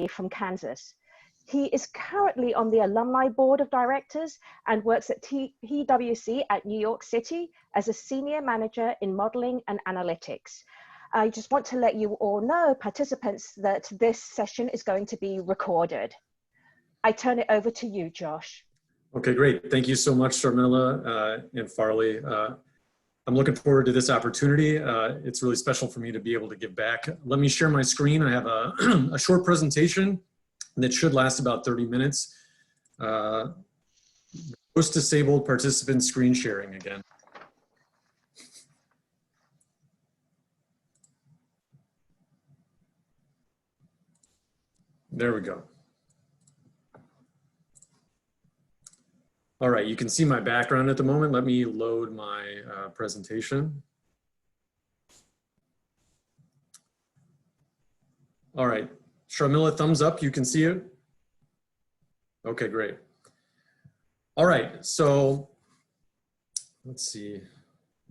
from Kansas. He is currently on the Alumni Board of Directors and works at PwC at New York City as a senior manager in modeling and analytics. I just want to let you all know, participants, that this session is going to be recorded. I turn it over to you, Josh. Okay, great. Thank you so much, Sharmila and Farley. I'm looking forward to this opportunity. It's really special for me to be able to give back. Let me share my screen. I have a short presentation that should last about 30 minutes. Most disabled participant screen sharing again. There we go. All right, you can see my background at the moment. Let me load my presentation. All right, Sharmila, thumbs up, you can see it? Okay, great. All right, so let's see,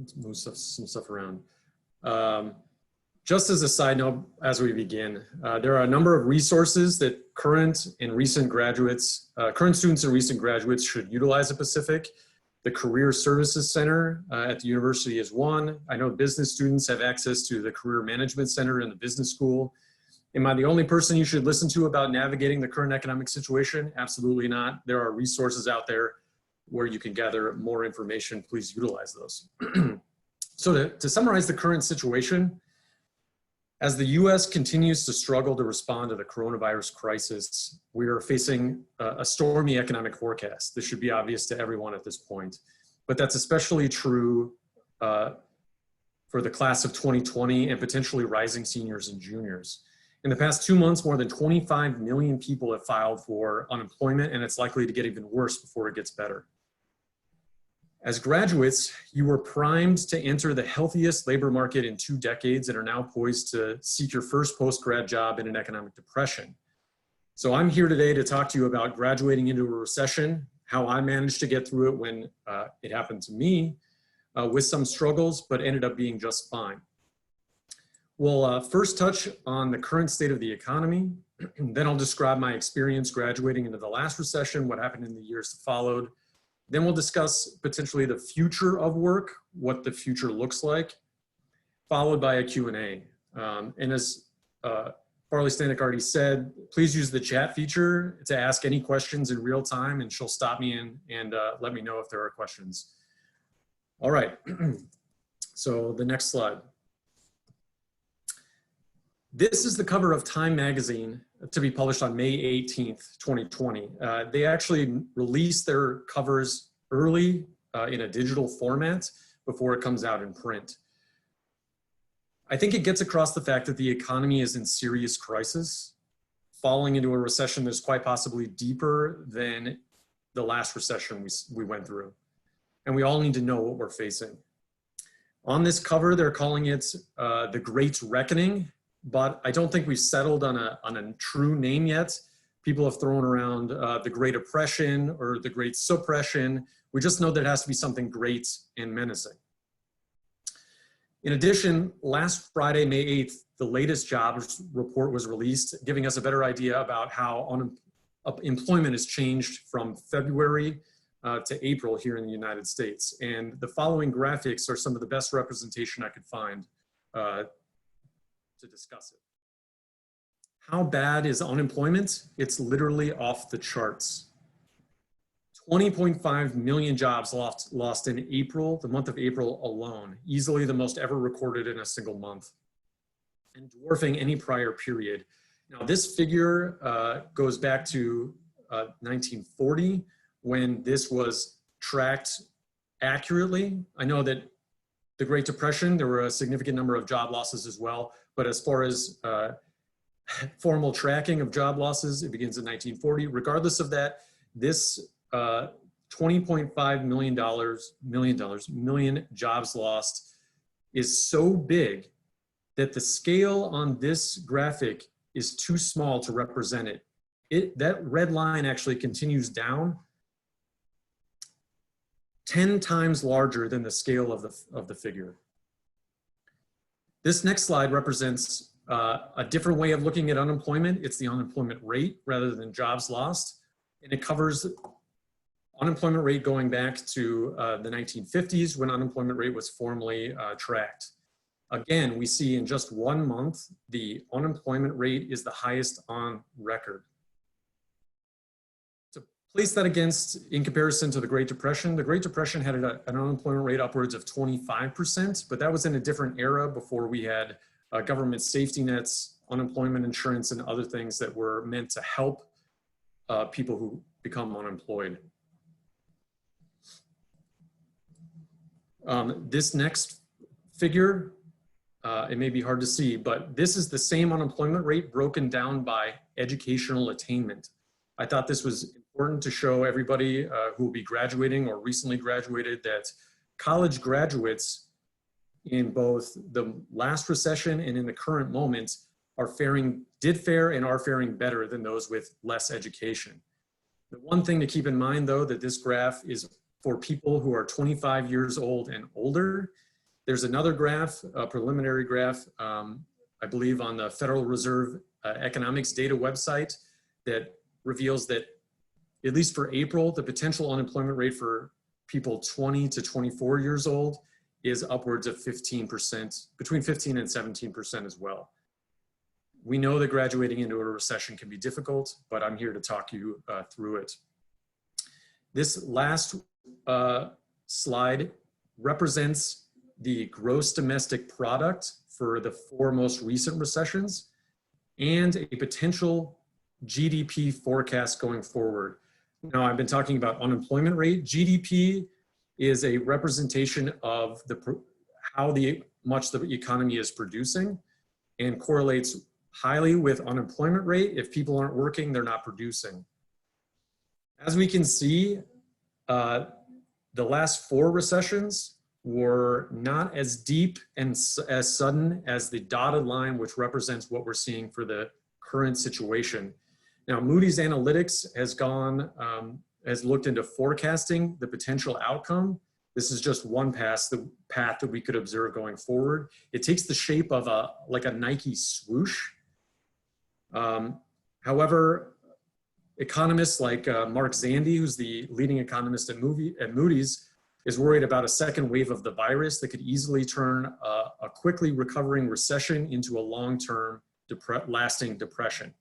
let's move some stuff around. Just as a side note, as we begin, there are a number of resources that current students and recent graduates should utilize at Pacific. The Career Services Center at the university is one. I know business students have access to the Career Management Center in the business school. Am I the only person you should listen to about navigating the current economic situation? Absolutely not. There are resources out there where you can gather more information. Please utilize those. So to summarize the current situation, as the US continues to struggle to respond to the coronavirus crisis, we are facing a stormy economic forecast. This should be obvious to everyone at this point, but that's especially true for the class of 2020 and potentially rising seniors and juniors. In the past 2 months, more than 25 million people have filed for unemployment, and it's likely to get even worse before it gets better. As graduates, you were primed to enter the healthiest labor market in 2 decades and are now poised to seek your first post-grad job in an economic depression. So I'm here today to talk to you about graduating into a recession, how I managed to get through it when it happened to me, with some struggles, but ended up being just fine. We'll first touch on the current state of the economy, then I'll describe my experience graduating into the last recession, what happened in the years that followed. Then we'll discuss potentially the future of work, what the future looks like, followed by a Q&A. And as Farley Stanek already said, please use the chat feature to ask any questions in real time, and she'll stop me and let me know if there are questions. All right, so the next slide. This is the cover of Time magazine to be published on May 18th, 2020. They actually release their covers early in a digital format before it comes out in print. I think it gets across the fact that the economy is in serious crisis, falling into a recession that's quite possibly deeper than the last recession we went through. And we all need to know what we're facing. On this cover, they're calling it the Great Reckoning, but I don't think we've settled on a true name yet. People have thrown around the Great Oppression or the Great Suppression. We just know that it has to be something great and menacing. In addition, last Friday, May 8th, the latest jobs report was released, giving us a better idea about how employment has changed from February to April here in the United States. And the following graphics are some of the best representation I could find to discuss it. How bad is unemployment? It's literally off the charts. 20.5 million jobs lost in April, the month of April alone, easily the most ever recorded in a single month, and dwarfing any prior period. Now this figure goes back to 1940, when this was tracked accurately. I know that the Great Depression, there were a significant number of job losses as well, but as far as formal tracking of job losses, it begins in 1940. Regardless of that, this $20.5 million jobs lost is so big that the scale on this graphic is too small to represent it. That red line actually continues down 10 times larger than the scale of the figure. This next slide represents a different way of looking at unemployment. It's the unemployment rate rather than jobs lost. And it covers unemployment rate going back to the 1950s when unemployment rate was formally tracked. Again, we see in just 1 month, the unemployment rate is the highest on record. To place that against, in comparison to the Great Depression had an unemployment rate upwards of 25%, but that was in a different era before we had government safety nets, unemployment insurance, and other things that were meant to help people who become unemployed. This next figure, it may be hard to see, but this is the same unemployment rate broken down by educational attainment. I thought this was important to show everybody who will be graduating or recently graduated that college graduates in both the last recession and in the current moment did fare and are faring better than those with less education. The one thing to keep in mind though, that this graph is for people who are 25 years old and older. There's another graph, a preliminary graph, I believe on the Federal Reserve Economics Data website that reveals that, at least for April, the potential unemployment rate for people 20 to 24 years old is upwards of 15%, between 15 and 17% as well. We know that graduating into a recession can be difficult, but I'm here to talk you through it. This last slide represents the gross domestic product for the 4 most recent recessions and a potential GDP forecast going forward. Now, I've been talking about unemployment rate. GDP is a representation of how much the economy is producing and correlates highly with unemployment rate. If people aren't working, they're not producing. As we can see, the last 4 recessions were not as deep and as sudden as the dotted line, which represents what we're seeing for the current situation. Now, Moody's Analytics has looked into forecasting the potential outcome. This is just one path that we could observe going forward. It takes the shape of like a Nike swoosh. However, economists like Mark Zandi, who's the leading economist at Moody's, is worried about a second wave of the virus that could easily turn a quickly recovering recession into a long-term lasting depression.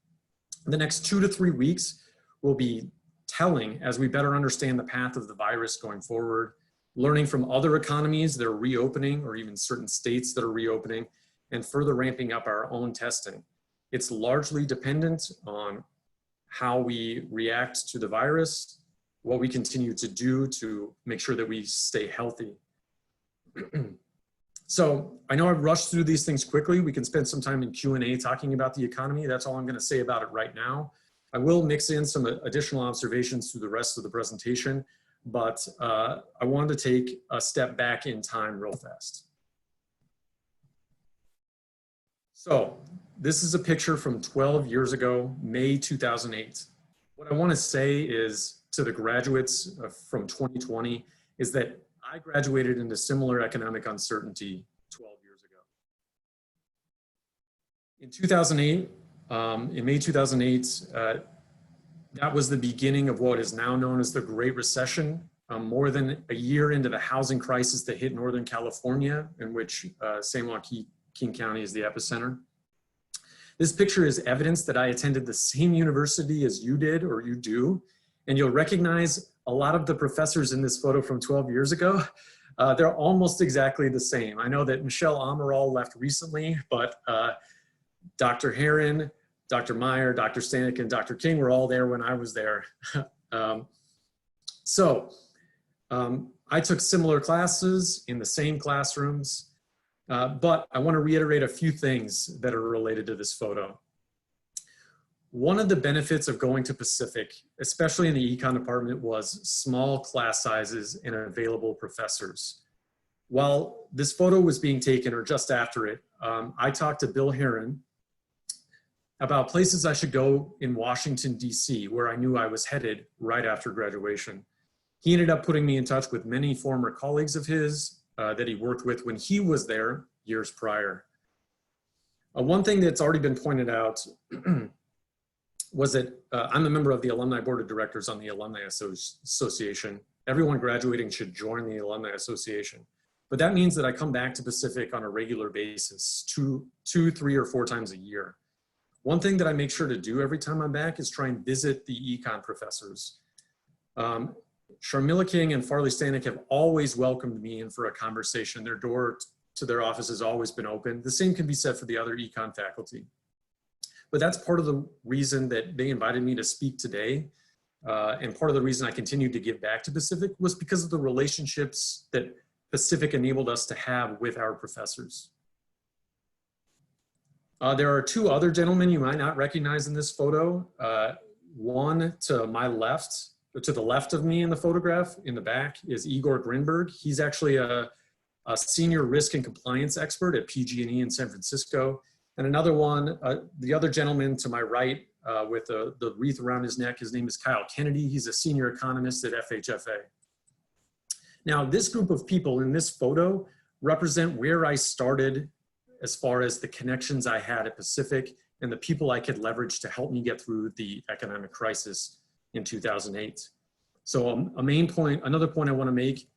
The next 2 to 3 weeks will be telling as we better understand the path of the virus going forward, learning from other economies that are reopening or even certain states that are reopening, and further ramping up our own testing. It's largely dependent on how we react to the virus, what we continue to do to make sure that we stay healthy. So I know I've rushed through these things quickly. We can spend some time in Q&A talking about the economy. That's all I'm going to say about it right now. I will mix in some additional observations through the rest of the presentation, but I wanted to take a step back in time real fast. So this is a picture from 12 years ago, May 2008. What I want to say is to the graduates from 2020 is that I graduated into similar economic uncertainty 12 years ago. In 2008, in May 2008, that was the beginning of what is now known as the Great Recession, more than a year into the housing crisis that hit Northern California, in which San Joaquin County is the epicenter. This picture is evidence that I attended the same university as you did or you do, and you'll recognize a lot of the professors in this photo from 12 years ago. They're almost exactly the same. I know that Michelle Amaral left recently, but Dr. Heron, Dr. Meyer, Dr. Stanek, and Dr. King were all there when I was there. I took similar classes in the same classrooms, but I want to reiterate a few things that are related to this photo. One of the benefits of going to Pacific, especially in the econ department, was small class sizes and available professors. While this photo was being taken, or just after it, I talked to Bill Heron about places I should go in Washington, D.C., where I knew I was headed right after graduation. He ended up putting me in touch with many former colleagues of his that he worked with when he was there years prior. One thing that's already been pointed out was that I'm a member of the Alumni Board of Directors on the Alumni Association. Everyone graduating should join the Alumni Association. But that means that I come back to Pacific on a regular basis, two, 3, or 4 times a year. One thing that I make sure to do every time I'm back is try and visit the econ professors. Sharmila King and Farley Stanek have always welcomed me in for a conversation. Their door to their office has always been open. The same can be said for the other econ faculty. But that's part of the reason that they invited me to speak today. And part of the reason I continued to give back to Pacific was because of the relationships that Pacific enabled us to have with our professors. There are 2 other gentlemen you might not recognize in this photo. One to my left, to the left of me in the photograph in the back is Igor Greenberg. He's actually a senior risk and compliance expert at PG&E in San Francisco. And another one, the other gentleman to my right with the wreath around his neck, his name is Kyle Kennedy. He's a senior economist at FHFA. Now, this group of people in this photo represent where I started as far as the connections I had at Pacific and the people I could leverage to help me get through the economic crisis in 2008. So another point I want to make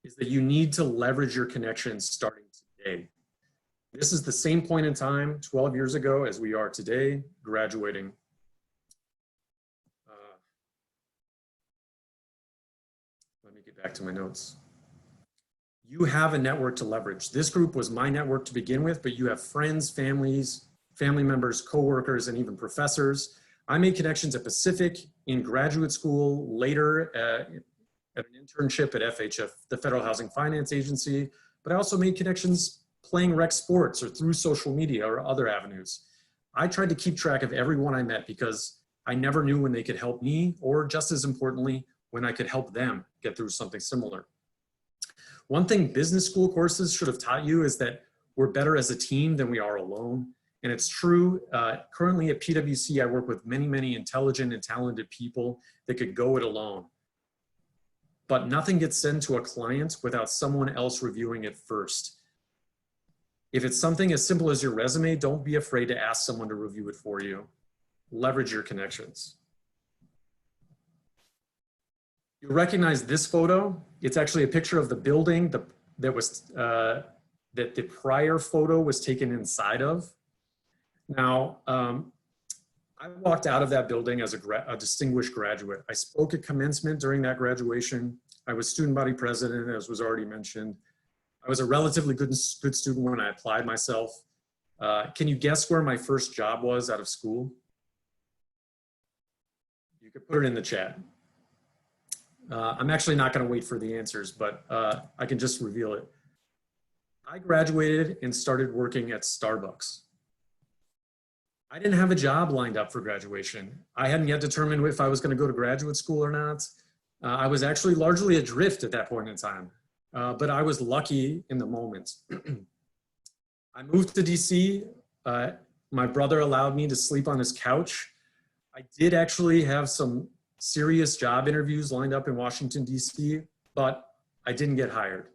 is that you need to leverage your connections starting today. This is the same point in time 12 years ago as we are today, graduating. Let me get back to my notes. You have a network to leverage. This group was my network to begin with, but you have friends, family members, coworkers, and even professors. I made connections at Pacific, in graduate school, later at an internship at FHF, the Federal Housing Finance Agency, but I also made connections playing rec sports or through social media or other avenues. I tried to keep track of everyone I met because I never knew when they could help me, or just as importantly, when I could help them get through something similar. One thing business school courses should have taught you is that we're better as a team than we are alone. And it's true, currently at PwC, I work with many, many intelligent and talented people that could go it alone. But nothing gets sent to a client without someone else reviewing it first. If it's something as simple as your resume, don't be afraid to ask someone to review it for you. Leverage your connections. You recognize this photo. It's actually a picture of the building that the prior photo was taken inside of. Now, I walked out of that building as a distinguished graduate. I spoke at commencement during that graduation. I was student body president, as was already mentioned. I was a relatively good student when I applied myself. Can you guess where my first job was out of school? You could put it in the chat. I'm actually not going to wait for the answers, but I can just reveal it. I graduated and started working at Starbucks. I didn't have a job lined up for graduation. I hadn't yet determined if I was going to go to graduate school or not. I was actually largely adrift at that point in time, but I was lucky in the moment. I moved to DC. My brother allowed me to sleep on his couch. I did actually have some serious job interviews lined up in Washington, DC, but I didn't get hired.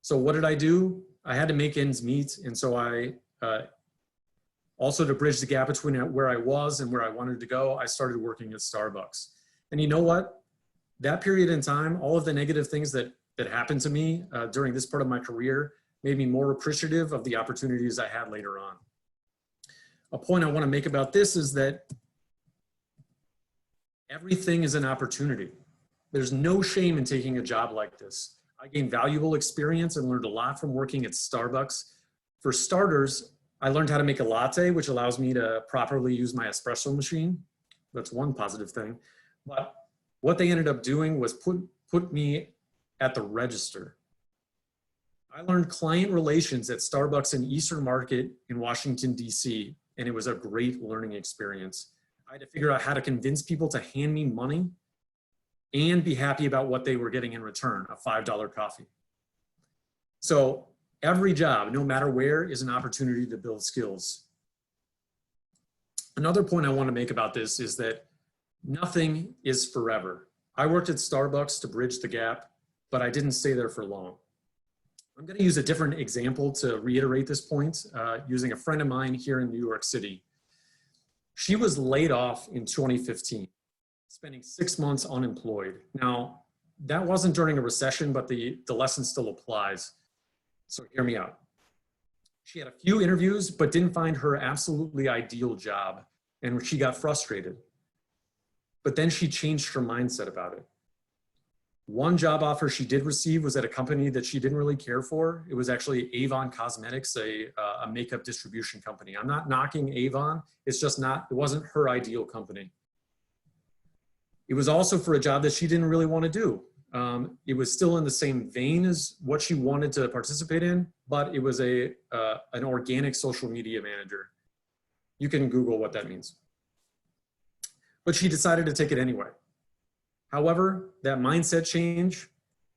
So what did I do? I had to make ends meet. And so I, also to bridge the gap between where I was and where I wanted to go, I started working at Starbucks. And you know what? That period in time, all of the negative things that happened to me during this part of my career made me more appreciative of the opportunities I had later on. A point I want to make about this is that everything is an opportunity. There's no shame in taking a job like this. I gained valuable experience and learned a lot from working at Starbucks. For starters, I learned how to make a latte, which allows me to properly use my espresso machine. That's one positive thing. But what they ended up doing was put me at the register. I learned client relations at Starbucks in Eastern Market in Washington, DC, and it was a great learning experience. I had to figure out how to convince people to hand me money and be happy about what they were getting in return, a $5 coffee. So every job, no matter where, is an opportunity to build skills. Another point I want to make about this is that nothing is forever. I worked at Starbucks to bridge the gap, but I didn't stay there for long. I'm going to use a different example to reiterate this point, using a friend of mine here in New York City. She was laid off in 2015, spending 6 months unemployed. Now, that wasn't during a recession, but the lesson still applies. So hear me out. She had a few interviews, but didn't find her absolutely ideal job, and she got frustrated. But then she changed her mindset about it. One job offer she did receive was at a company that she didn't really care for. It was actually Avon Cosmetics, a makeup distribution company. I'm not knocking Avon. It's just not, it wasn't her ideal company. It was also for a job that she didn't really want to do. It was still in the same vein as what she wanted to participate in, but it was an organic social media manager. You can Google what that means. But she decided to take it anyway. However, that mindset change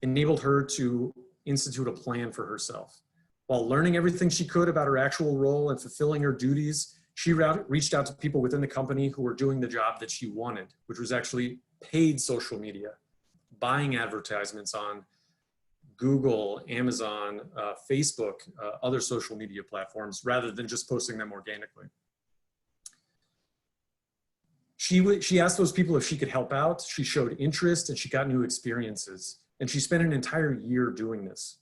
enabled her to institute a plan for herself. While learning everything she could about her actual role and fulfilling her duties, she reached out to people within the company who were doing the job that she wanted, which was actually paid social media, buying advertisements on Google, Amazon, Facebook, other social media platforms, rather than just posting them organically. She asked those people if she could help out. She showed interest and she got new experiences. And she spent an entire year doing this.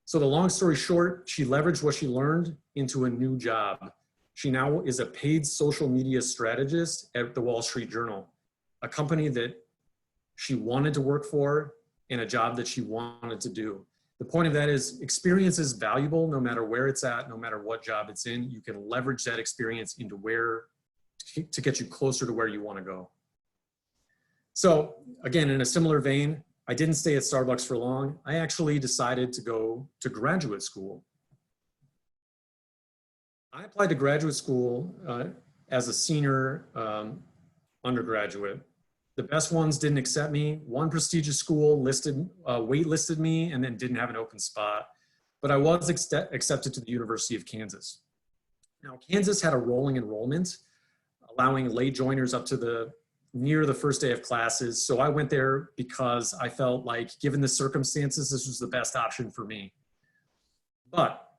So the long story short, she leveraged what she learned into a new job. She now is a paid social media strategist at the Wall Street Journal, a company that she wanted to work for and a job that she wanted to do. The point of that is experience is valuable no matter where it's at, no matter what job it's in. You can leverage that experience into to get you closer to where you want to go. So again, in a similar vein, I didn't stay at Starbucks for long. I actually decided to go to graduate school. I applied to graduate school as a senior undergraduate. The best ones didn't accept me. One prestigious school waitlisted me and then didn't have an open spot, but I was accepted to the University of Kansas. Now, Kansas had a rolling enrollment, allowing late joiners up to near the first day of classes. So I went there because I felt like, given the circumstances, this was the best option for me. But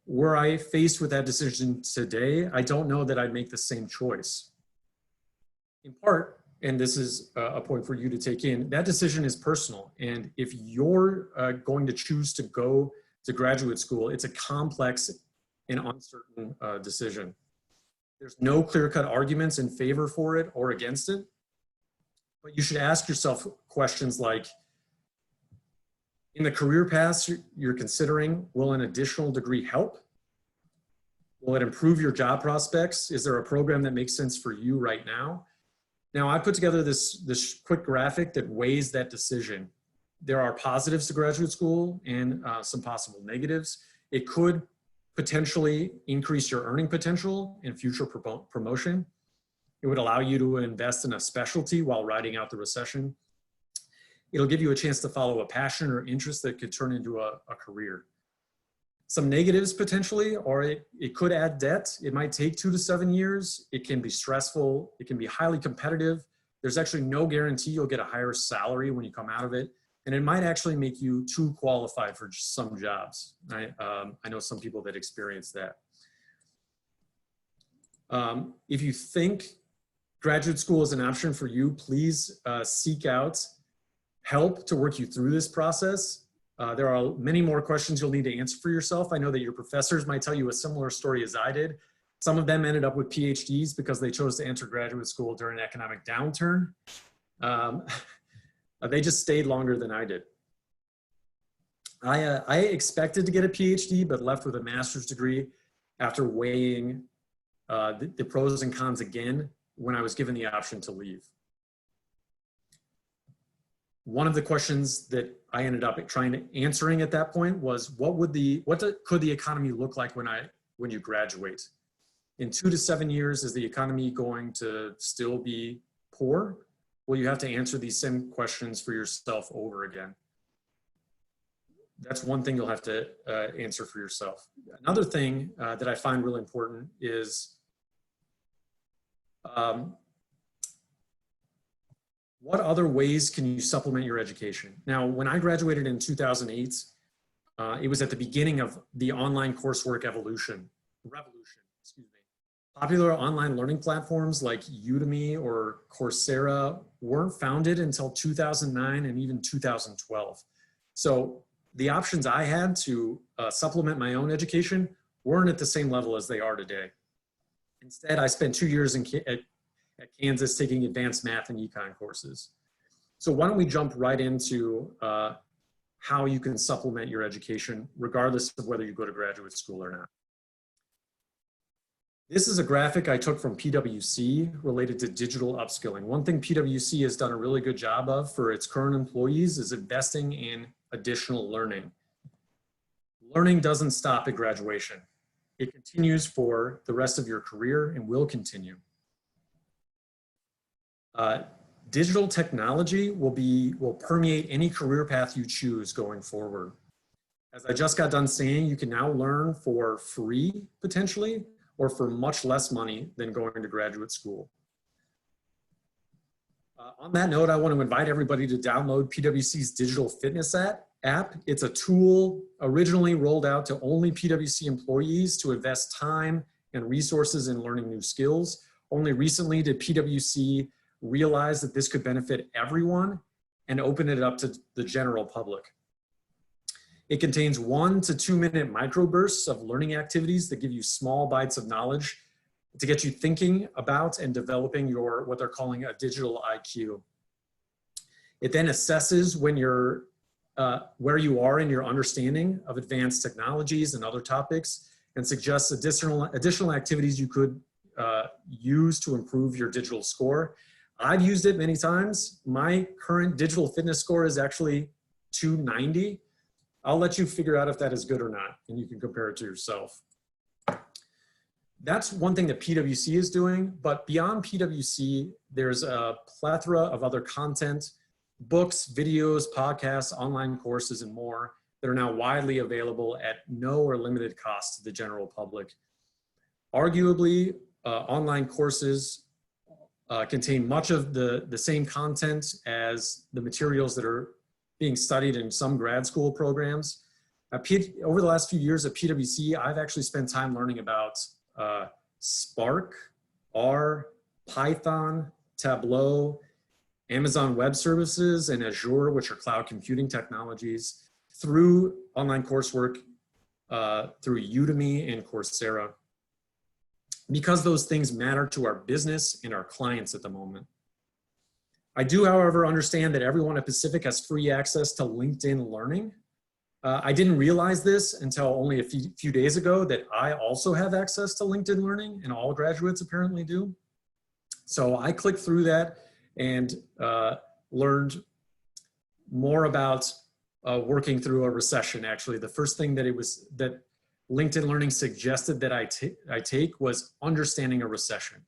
were I faced with that decision today, I don't know that I'd make the same choice. In part, and this is a point for you to take in, that decision is personal. And if you're going to choose to go to graduate school, it's a complex and uncertain decision. There's no clear-cut arguments in favor for it or against it, but you should ask yourself questions like, in the career paths you're considering, will an additional degree help? Will it improve your job prospects? Is there a program that makes sense for you right now? Now, I put together this quick graphic that weighs that decision. There are positives to graduate school and some possible negatives. It could potentially increase your earning potential and future promotion. It would allow you to invest in a specialty while riding out the recession. It'll give you a chance to follow a passion or interest that could turn into a career. Some negatives potentially, or it could add debt. It might take 2 to 7 years. It can be stressful. It can be highly competitive. There's actually no guarantee you'll get a higher salary when you come out of it. And it might actually make you too qualified for some jobs. I know some people that experience that. If you think graduate school is an option for you, please seek out help to work you through this process. There are many more questions you'll need to answer for yourself. I know that your professors might tell you a similar story as I did. Some of them ended up with PhDs because they chose to enter graduate school during an economic downturn. They just stayed longer than I did. I expected to get a PhD, but left with a master's degree after weighing the pros and cons again when I was given the option to leave. One of the questions that I ended up answering at that point was, what could the economy look like when you graduate? In 2 to 7 years, is the economy going to still be poor? Well, you have to answer these same questions for yourself over again. That's one thing you'll have to answer for yourself. Another thing that I find really important is What other ways can you supplement your education? Now, when I graduated in 2008, it was at the beginning of the online coursework revolution, excuse me. Popular online learning platforms like Udemy or Coursera weren't founded until 2009 and even 2012. So the options I had to supplement my own education weren't at the same level as they are today. Instead, I spent 2 years at Kansas taking advanced math and econ courses. So why don't we jump right into how you can supplement your education regardless of whether you go to graduate school or not. This is a graphic I took from PwC related to digital upskilling. One thing PwC has done a really good job of for its current employees is investing in additional learning. Learning doesn't stop at graduation. It continues for the rest of your career and will continue. Digital technology will permeate any career path you choose going forward. As I just got done saying, you can now learn for free, potentially, or for much less money than going to graduate school. On that note, I want to invite everybody to download PwC's digital fitness app. It's a tool originally rolled out to only PwC employees to invest time and resources in learning new skills. Only recently did PwC realize that this could benefit everyone and open it up to the general public. It contains 1 to 2 minute microbursts of learning activities that give you small bites of knowledge to get you thinking about and developing your, what they're calling a digital IQ. It then assesses when you're, where you are in your understanding of advanced technologies and other topics, and suggests additional activities you could use to improve your digital score. I've used it many times. My current digital fitness score is actually 290. I'll let you figure out if that is good or not, and you can compare it to yourself. That's one thing that PwC is doing, but beyond PwC, there's a plethora of other content, books, videos, podcasts, online courses, and more that are now widely available at no or limited cost to the general public. Arguably, online courses contain much of the same content as the materials that are being studied in some grad school programs. Over the last few years at PwC, I've actually spent time learning about Spark, R, Python, Tableau, Amazon Web Services, and Azure, which are cloud computing technologies, through online coursework through Udemy and Coursera, because those things matter to our business and our clients at the moment. I do, however, understand that everyone at Pacific has free access to LinkedIn Learning. I didn't realize this until only a few days ago that I also have access to LinkedIn Learning, and all graduates apparently do. So I clicked through that and learned more about working through a recession. Actually, the first thing that LinkedIn Learning suggested that I take was understanding a recession.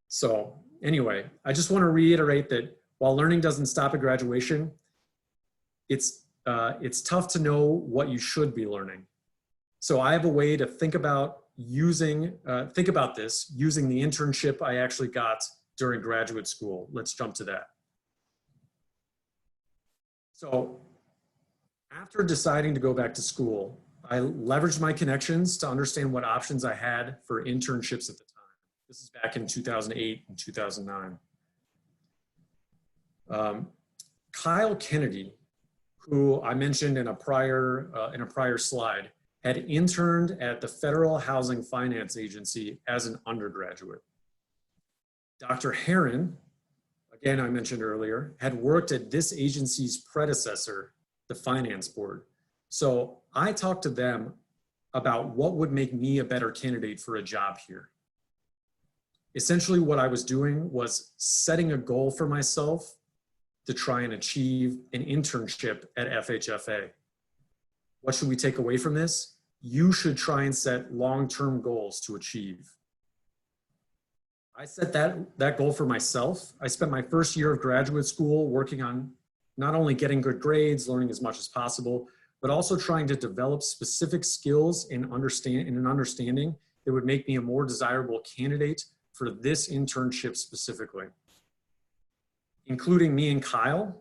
So anyway, I just want to reiterate that while learning doesn't stop at graduation, it's tough to know what you should be learning. So I have a way to think about this using the internship I actually got during graduate school. Let's jump to that. So after deciding to go back to school, I leveraged my connections to understand what options I had for internships at the time. This is back in 2008 and 2009. Kyle Kennedy, who I mentioned in a prior slide, had interned at the Federal Housing Finance Agency as an undergraduate. Dr. Heron, again I mentioned earlier, had worked at this agency's predecessor, the Finance Board. So I talked to them about what would make me a better candidate for a job here. Essentially what I was doing was setting a goal for myself to try and achieve an internship at FHFA. What should we take away from this? You should try and set long-term goals to achieve. I set that goal for myself. I spent my first year of graduate school working on not only getting good grades, learning as much as possible, but also trying to develop specific skills in an understanding that would make me a more desirable candidate for this internship specifically. including me and Kyle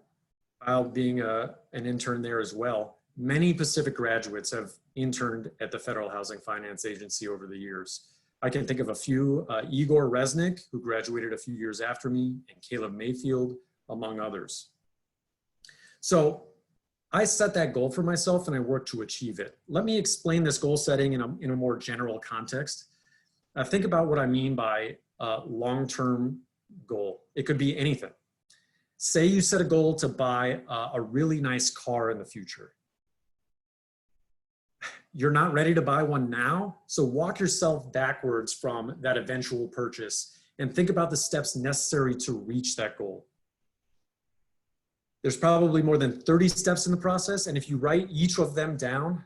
being an intern there as well. Many Pacific graduates have interned at the Federal Housing Finance Agency over the years. I can think of a few, Igor Greenberg, who graduated a few years after me, and Caleb Mayfield, among others. So I set that goal for myself and I worked to achieve it. Let me explain this goal setting in a more general context. Think about what I mean by a long-term goal. It could be anything. Say you set a goal to buy a really nice car in the future. You're not ready to buy one now, so walk yourself backwards from that eventual purchase and think about the steps necessary to reach that goal. There's probably more than 30 steps in the process, and if you write each of them down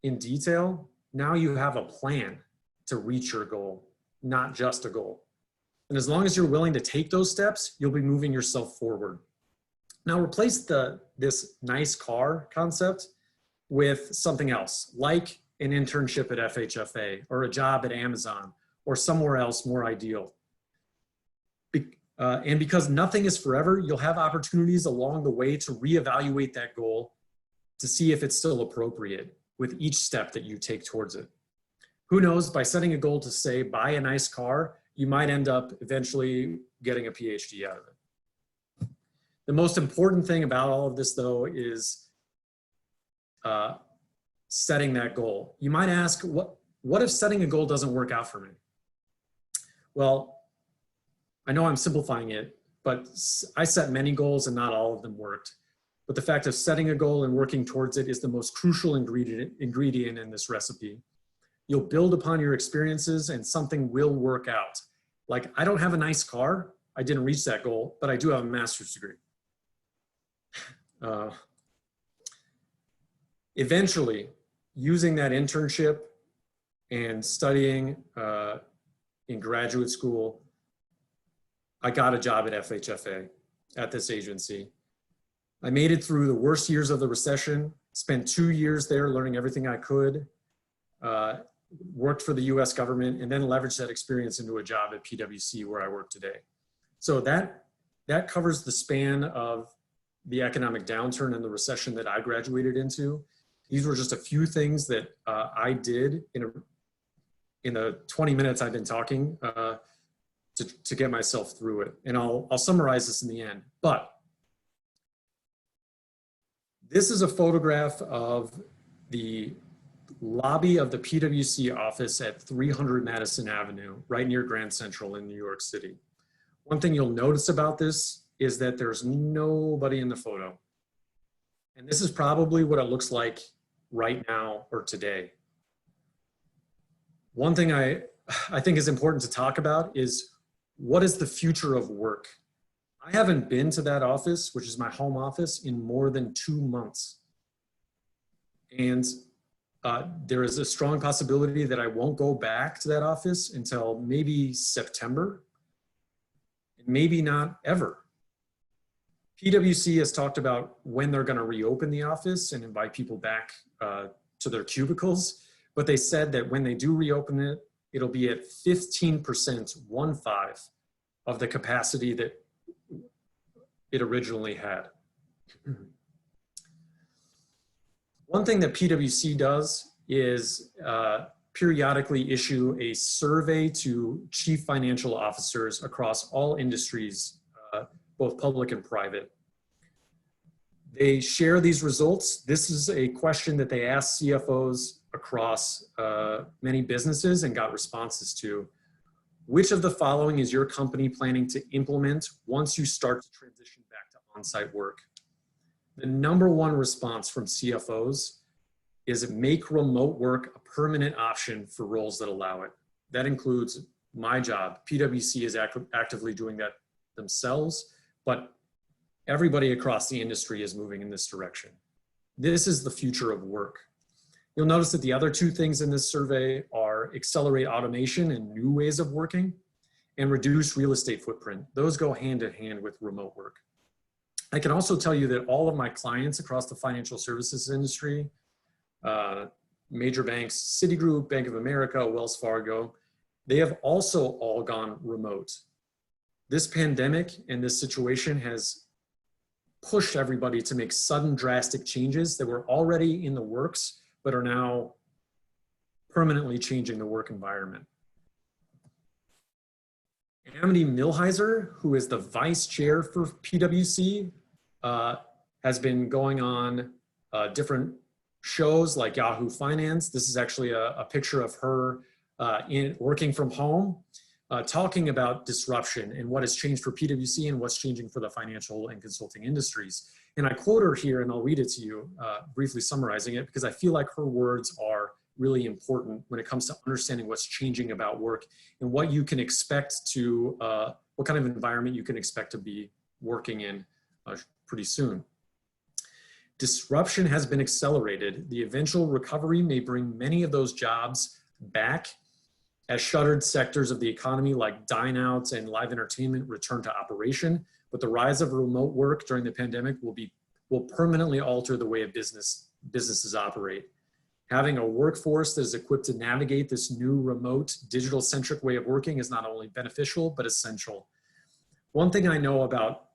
in detail, now you have a plan to reach your goal, not just a goal. And as long as you're willing to take those steps, you'll be moving yourself forward. Now replace this nice car concept with something else, like an internship at FHFA or a job at Amazon or somewhere else more ideal. And because nothing is forever, you'll have opportunities along the way to reevaluate that goal to see if it's still appropriate with each step that you take towards it. Who knows, by setting a goal to say, buy a nice car, you might end up eventually getting a PhD out of it. The most important thing about all of this though is setting that goal. You might ask, what if setting a goal doesn't work out for me? Well, I know I'm simplifying it, but I set many goals and not all of them worked. But the fact of setting a goal and working towards it is the most crucial ingredient in this recipe. You'll build upon your experiences and something will work out. Like, I don't have a nice car. I didn't reach that goal, but I do have a master's degree. Eventually, using that internship and studying in graduate school, I got a job at FHFA at this agency. I made it through the worst years of the recession, spent 2 years there learning everything I could, worked for the US government, and then leveraged that experience into a job at PwC where I work today. So that covers the span of the economic downturn and the recession that I graduated into. These were just a few things that I did in the 20 minutes I've been talking to get myself through it. And I'll summarize this in the end. But this is a photograph of the lobby of the PwC office at 300 Madison Avenue, right near Grand Central in New York City. One thing you'll notice about this is that there's nobody in the photo. And this is probably what it looks like right now or today. One thing I think is important to talk about is, what is the future of work? I haven't been to that office, which is my home office, in more than 2 months. And there is a strong possibility that I won't go back to that office until maybe September, and maybe not ever. PwC has talked about when they're going to reopen the office and invite people back to their cubicles, but they said that when they do reopen it, it'll be at 15%, 1/5 of the capacity that it originally had. One thing that PwC does is periodically issue a survey to chief financial officers across all industries, both public and private. They share these results. This is a question that they asked CFOs across many businesses and got responses to. Which of the following is your company planning to implement once you start to transition back to on-site work? The #1 response from CFOs is make remote work a permanent option for roles that allow it. That includes my job. PwC is actively doing that themselves, but everybody across the industry is moving in this direction. This is the future of work. You'll notice that the other 2 things in this survey are accelerate automation and new ways of working, and reduce real estate footprint. Those go hand in hand with remote work. I can also tell you that all of my clients across the financial services industry, major banks, Citigroup, Bank of America, Wells Fargo, they have also all gone remote. This pandemic and this situation has pushed everybody to make sudden drastic changes that were already in the works, but are now permanently changing the work environment. Amity Millhiser, who is the vice chair for PwC, has been going on different shows like Yahoo Finance. This is actually a picture of her working from home, talking about disruption and what has changed for PwC and what's changing for the financial and consulting industries. And I quote her here, and I'll read it to you, briefly summarizing it, because I feel like her words are really important when it comes to understanding what's changing about work and what you can expect to, what kind of environment you can expect to be working in pretty soon. Disruption has been accelerated. The eventual recovery may bring many of those jobs back as shuttered sectors of the economy like dine-outs and live entertainment return to operation. But the rise of remote work during the pandemic will permanently alter the way businesses operate. Having a workforce that is equipped to navigate this new remote digital-centric way of working is not only beneficial, but essential. One thing I know about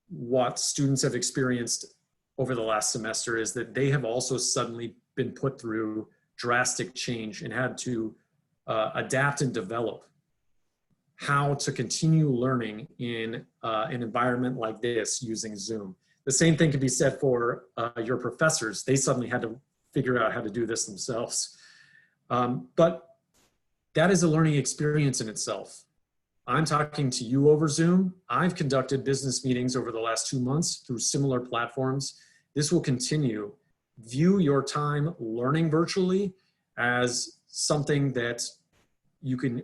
what students have experienced over the last semester is that they have also suddenly been put through drastic change and had to adapt and develop how to continue learning in an environment like this using Zoom. The same thing can be said for your professors. They suddenly had to figure out how to do this themselves. But that is a learning experience in itself. I'm talking to you over Zoom. I've conducted business meetings over the last 2 months through similar platforms. This will continue. View your time learning virtually as something that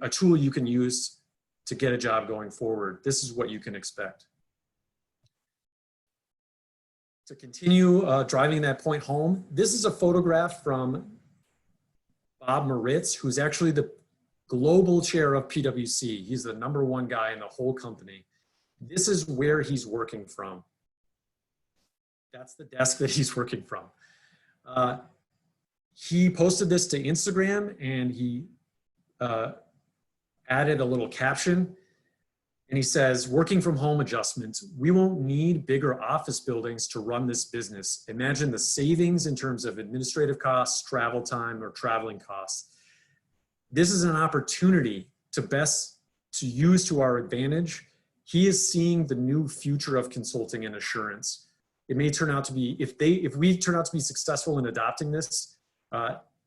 a tool you can use to get a job going forward. This is what you can expect. To continue driving that point home, this is a photograph from Bob Moritz, who's actually the global chair of PwC. He's the #1 guy in the whole company. This is where he's working from. That's the desk that he's working from. He posted this to Instagram and he added a little caption. And he says, working from home adjustments, we won't need bigger office buildings to run this business. Imagine the savings in terms of administrative costs, travel time, or traveling costs. This is an opportunity to use to our advantage. He is seeing the new future of consulting and assurance. It may turn out to be, if we turn out to be successful in adopting this,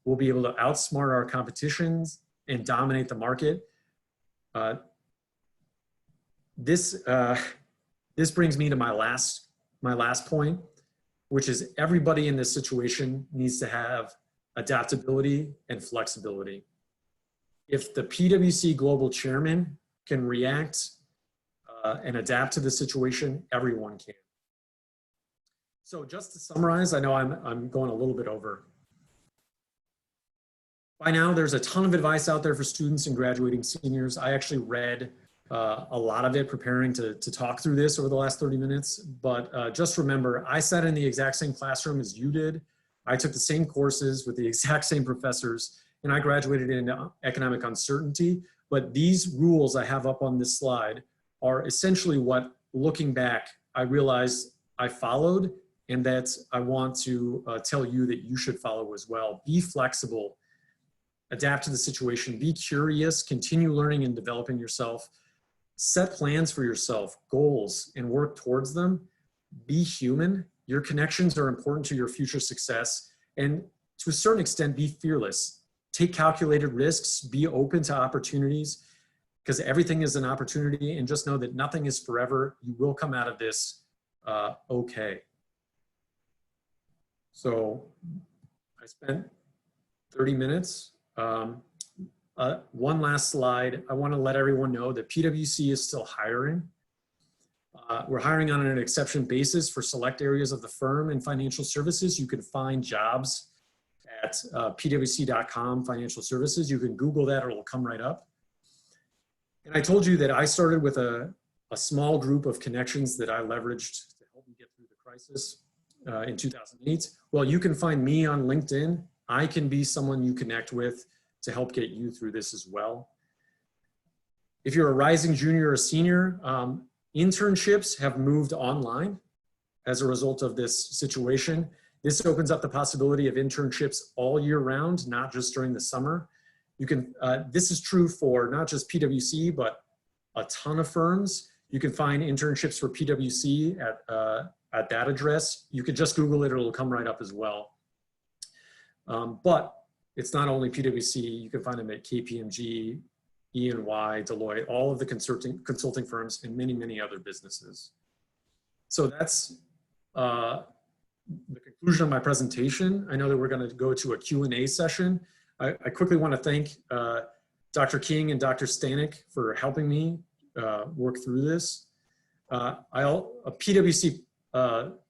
we'll be able to outsmart our competitions and dominate the market. This brings me to my last point, which is everybody in this situation needs to have adaptability and flexibility. If the PwC global chairman can react and adapt to the situation, everyone can. So just to summarize, I know I'm going a little bit over. By now, there's a ton of advice out there for students and graduating seniors. I actually read a lot of it preparing to talk through this over the last 30 minutes. But just remember, I sat in the exact same classroom as you did. I took the same courses with the exact same professors, and I graduated in economic uncertainty. But these rules I have up on this slide are essentially what, looking back, I realized I followed and that I want to tell you that you should follow as well. Be flexible, adapt to the situation, be curious, continue learning and developing yourself. Set plans for yourself, goals, and work towards them. Be human. Your connections are important to your future success. And to a certain extent, be fearless. Take calculated risks, be open to opportunities, because everything is an opportunity, and just know that nothing is forever. You will come out of this okay. So I spent 30 minutes. One last slide. I want to let everyone know that PwC is still hiring. We're hiring on an exception basis for select areas of the firm and financial services. You can find jobs at pwc.com financial services. You can Google that or it'll come right up. And I told you that I started with a small group of connections that I leveraged to help me get through the crisis in 2008. Well, you can find me on LinkedIn. I can be someone you connect with to help get you through this as well. If you're a rising junior or senior, internships have moved online as a result of this situation. This opens up the possibility of internships all year round, not just during the summer. You can, this is true for not just PwC, but a ton of firms. You can find internships for PwC at that address. You could just Google it, it'll come right up as well. But it's not only PwC, you can find them at KPMG, E&Y, Deloitte, all of the consulting firms, and many, many other businesses. So that's the conclusion of my presentation. I know that we're going to go to a Q&A session. I quickly want to thank Dr. King and Dr. Stanek for helping me work through this. A PwC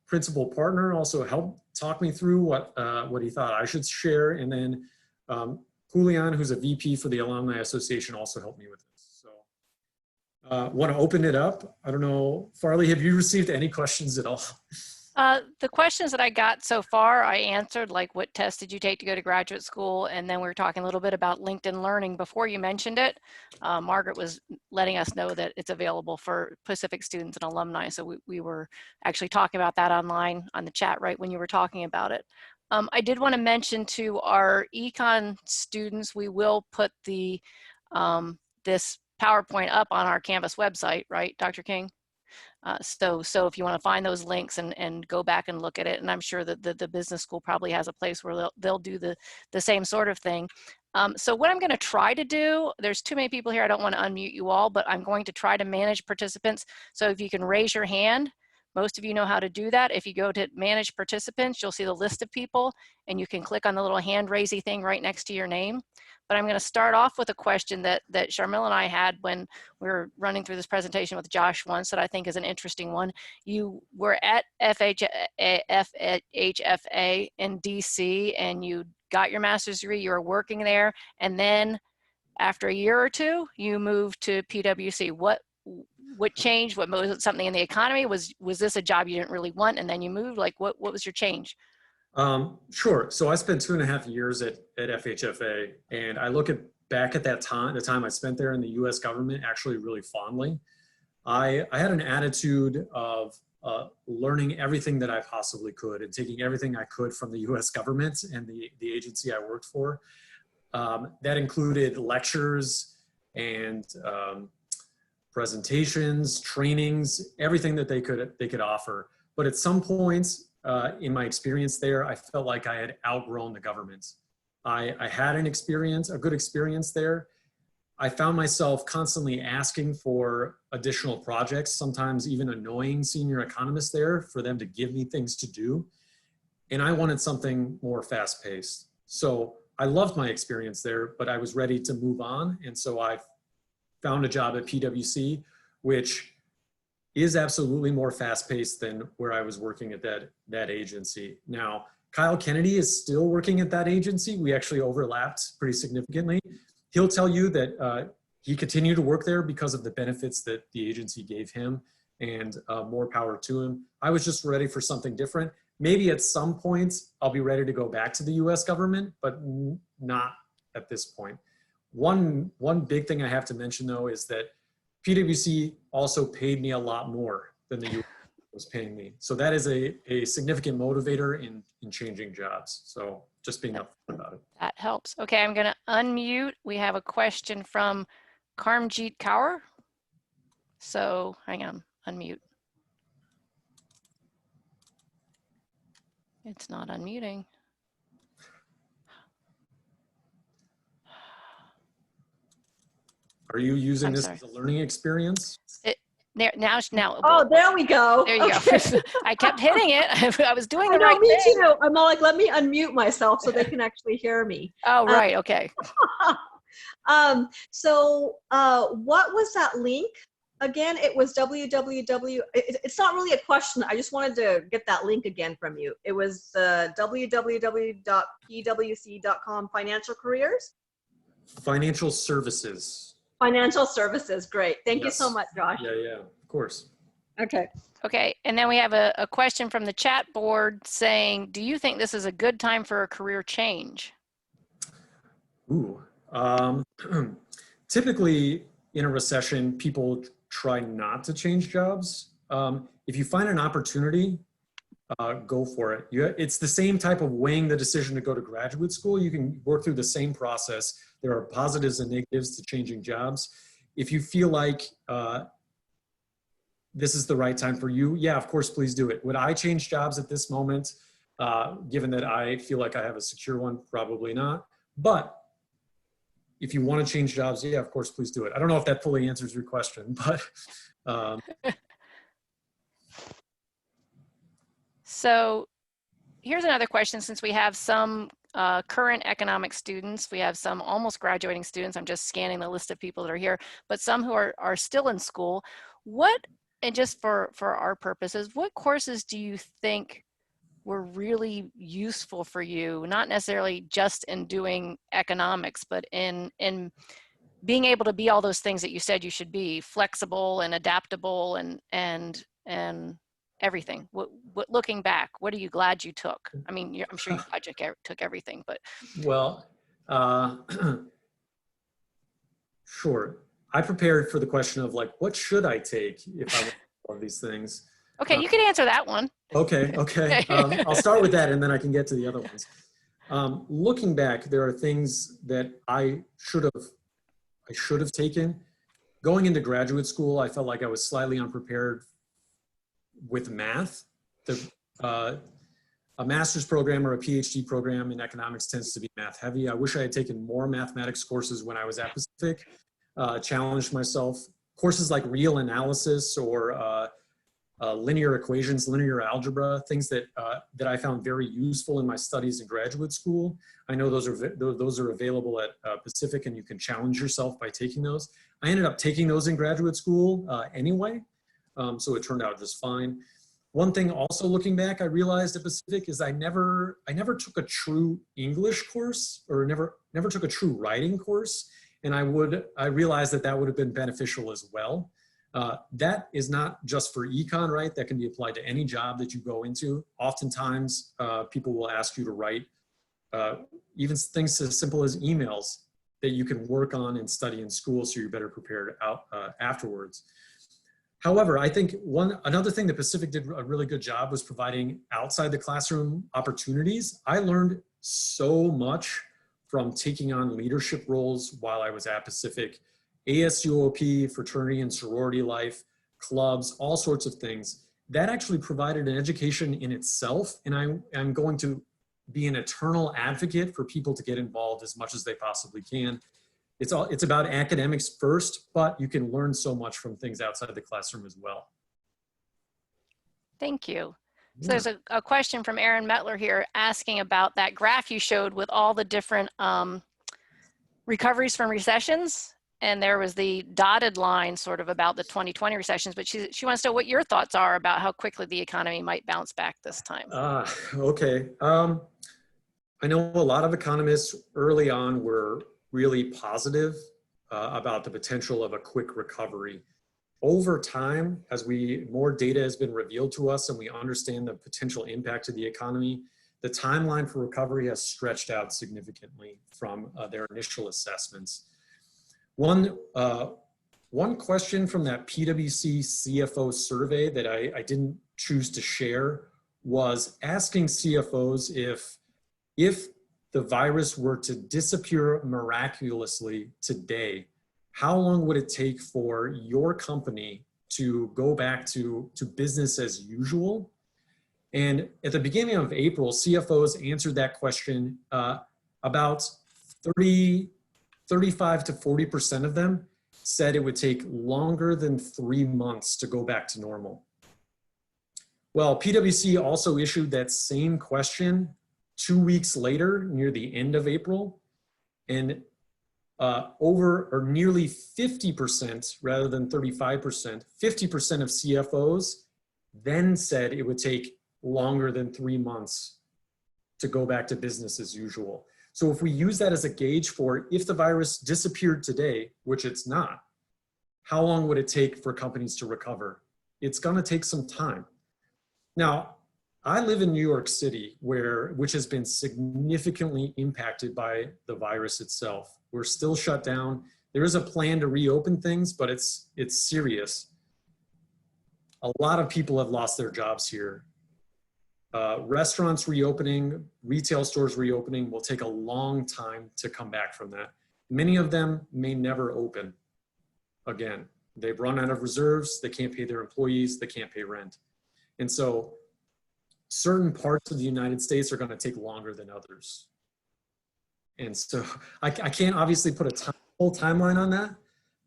principal partner also helped talk me through what he thought I should share, and then Julian, who's a VP for the Alumni Association, also helped me with this. So want to open it up. I don't know, Farley, have you received any questions at all? The questions that I got so far, I answered, like what test did you take to go to graduate school? And then we were talking a little bit about LinkedIn Learning before you mentioned it. Margaret was letting us know that it's available for Pacific students and alumni. So we were actually talking about that online on the chat right when you were talking about it. I did want to mention to our econ students, we will put the this PowerPoint up on our Canvas website, right, Dr. King? So if you want to find those links and go back and look at it, and I'm sure that the business school probably has a place where they'll do the same sort of thing. So what I'm going to try to do, there's too many people here, I don't want to unmute you all, but I'm going to try to manage participants. So if you can raise your hand, most of you know how to do that. If you go to manage participants, you'll see the list of people and you can click on the little hand raising thing right next to your name. But I'm going to start off with a question that Sharmila and I had when we were running through this presentation with Josh once that I think is an interesting one. You were at FHFA in DC and you got your master's degree, you were working there, and then after a year or two, you moved to PwC. What changed? What was it, something in the economy? Was this a job you didn't really want and then you moved? Like what was your change? Sure. So I spent 2.5 years at FHFA, and I look back at that time, the time I spent there in the U.S. government, actually really fondly. I had an attitude of learning everything that I possibly could and taking everything I could from the U.S. government and the agency I worked for. That included lectures and presentations, trainings, everything that they could offer. But at some point in my experience there, I felt like I had outgrown the government. I had an experience, a good experience there. I found myself constantly asking for additional projects, sometimes even annoying senior economists there for them to give me things to do. And I wanted something more fast-paced. So I loved my experience there, but I was ready to move on. And so I found a job at PwC, which is absolutely more fast-paced than where I was working at that agency. Now, Kyle Kennedy is still working at that agency. We actually overlapped pretty significantly. He'll tell you that he continued to work there because of the benefits that the agency gave him, and more power to him. I was just ready for something different. Maybe at some point I'll be ready to go back to the US government, but not at this point. One big thing I have to mention though is that PwC also paid me a lot more than the US was paying me. So that is a significant motivator in changing jobs. So just being upfront about it. That helps. Okay, I'm going to unmute. We have a question from Karmjeet Kaur. So hang on, unmute. It's not unmuting. Are you using this as a learning experience? Now. Oh, there we go. There you go. I kept hitting it. I was doing the right me thing. too. I'm all like, let me unmute myself so they can actually hear me. Oh, right. Okay. So what was that link? Again, it was www. It's not really a question. I just wanted to get that link again from you. It was www.pwc.com financial careers. Financial services. Financial services. Great. Thank you Yes. so much, Josh. Yeah, of course. Okay. Okay. And then we have a question from the chat board saying, do you think this is a good time for a career change? Ooh. Typically, in a recession, people try not to change jobs. If you find an opportunity, go for it. It's the same type of weighing the decision to go to graduate school. You can work through the same process. There are positives and negatives to changing jobs. If you feel like this is the right time for you, yeah, of course, please do it. Would I change jobs at this moment? Given that I feel like I have a secure one, probably not. But if you want to change jobs, yeah, of course, please do it. I don't know if that fully answers your question, but. So here's another question. Since we have some current economic students, we have some almost graduating students. I'm just scanning the list of people that are here, but some who are still in school. And just for our purposes, what courses do you think were really useful for you? Not necessarily just in doing economics, but in being able to be all those things that you said you should be, flexible and adaptable and everything. Looking back, what are you glad you took? I mean, I'm sure you glad you took everything, but. Well, sure. I prepared for the question of like, what should I take if I want all of these things? Okay, you can answer that one. Okay. I'll start with that and then I can get to the other ones. Looking back, there are things that I should have taken. Going into graduate school, I felt like I was slightly unprepared with math. A master's program or a PhD program in economics tends to be math heavy. I wish I had taken more mathematics courses when I was at Pacific, challenged myself. Courses like real analysis or linear equations, linear algebra, things that I found very useful in my studies in graduate school. I know those are available at Pacific and you can challenge yourself by taking those. I ended up taking those in graduate school anyway, so it turned out just fine. One thing also looking back, I realized at Pacific is I never took a true English course or never took a true writing course. And I realized that would have been beneficial as well. That is not just for econ, right? That can be applied to any job that you go into. Oftentimes, people will ask you to write even things as simple as emails that you can work on and study in school so you're better prepared afterwards. However, I think another thing that Pacific did a really good job was providing outside the classroom opportunities. I learned so much from taking on leadership roles while I was at Pacific. ASUOP, fraternity and sorority life, clubs, all sorts of things. That actually provided an education in itself, and I'm going to be an eternal advocate for people to get involved as much as they possibly can. It's about academics first, but you can learn so much from things outside the classroom as well. Thank you. So there's a question from Aaron Metler here asking about that graph you showed with all the different recoveries from recessions. And there was the dotted line sort of about the 2020 recessions, but she wants to know what your thoughts are about how quickly the economy might bounce back this time. Okay. I know a lot of economists early on were really positive about the potential of a quick recovery. Over time, as more data has been revealed to us and we understand the potential impact of the economy, the timeline for recovery has stretched out significantly from their initial assessments. One question from that PwC CFO survey that I didn't choose to share was asking CFOs if the virus were to disappear miraculously today, how long would it take for your company to go back to business as usual? And at the beginning of April, CFOs answered that question. About 35 to 40% of them said it would take longer than 3 months to go back to normal. Well, PwC also issued that same question 2 weeks later, near the end of April, and nearly 50%, rather than 35%, 50% of CFOs then said it would take longer than 3 months to go back to business as usual. So if we use that as a gauge for if the virus disappeared today, which it's not, how long would it take for companies to recover? It's gonna take some time. Now, I live in New York City, which has been significantly impacted by the virus itself. We're still shut down. There is a plan to reopen things, but it's serious. A lot of people have lost their jobs here. Restaurants reopening, retail stores reopening will take a long time to come back from that. Many of them may never open again. They've run out of reserves, they can't pay their employees, they can't pay rent. And so certain parts of the United States are gonna take longer than others. And so I can't obviously put a full timeline on that,